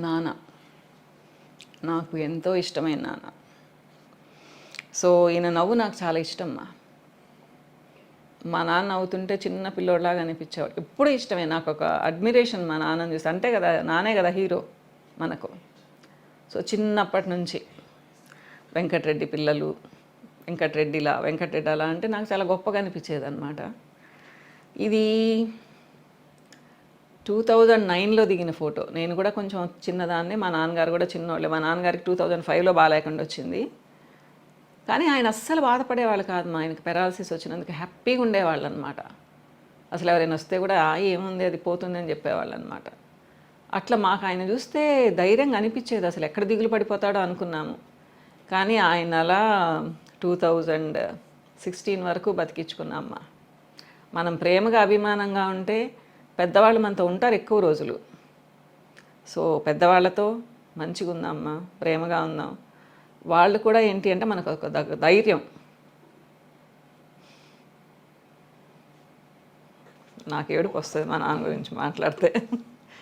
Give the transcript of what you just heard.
నాన్న నాకు ఎంతో ఇష్టమైన నాన్న. సో ఈయన నవ్వు నాకు చాలా ఇష్టం. మా నాన్న నవ్వుతుంటే చిన్న పిల్లోడిలాగా అనిపించేవాడు. ఎప్పుడూ ఇష్టమే, నాకు ఒక అడ్మిరేషన్ మా నాన్నని చూస్తే. అంతే కదా, నానే కదా హీరో మనకు. సో చిన్నప్పటి నుంచి వెంకటరెడ్డి పిల్లలు, వెంకటరెడ్డి అలా అంటే నాకు చాలా గొప్పగా అనిపించేది అనమాట. ఇది 2009లో దిగిన ఫోటో. నేను కూడా కొంచెం చిన్నదాన్ని, మా నాన్నగారు కూడా చిన్నోళ్ళే. మా నాన్నగారికి 2005లో బాగాలేకుండా వచ్చింది. కానీ ఆయన అస్సలు బాధపడేవాళ్ళు కాదు. ఆయనకి పెరాలసిస్ వచ్చినందుకు హ్యాపీగా ఉండేవాళ్ళు అనమాట. అసలు ఎవరైనా వస్తే కూడా ఏముంది, అది పోతుంది అని చెప్పేవాళ్ళు అనమాట. అట్లా మాకు ఆయన చూస్తే ధైర్యంగా అనిపించేది. అసలు ఎక్కడ దిగులు పడిపోతాడో అనుకున్నాము. కానీ ఆయన అలా 2016 వరకు బతికించుకున్నామ్మ. మనం ప్రేమగా అభిమానంగా ఉంటే పెద్దవాళ్ళు మనతో ఉంటారు ఎక్కువ రోజులు. సో పెద్దవాళ్ళతో మంచిగా ఉందామా, ప్రేమగా ఉందాం. వాళ్ళు కూడా ఏంటి అంటే మనకు ఒక ధైర్యం. నాకు ఏడుపు వస్తుంది మా నాన్న గురించి మాట్లాడితే.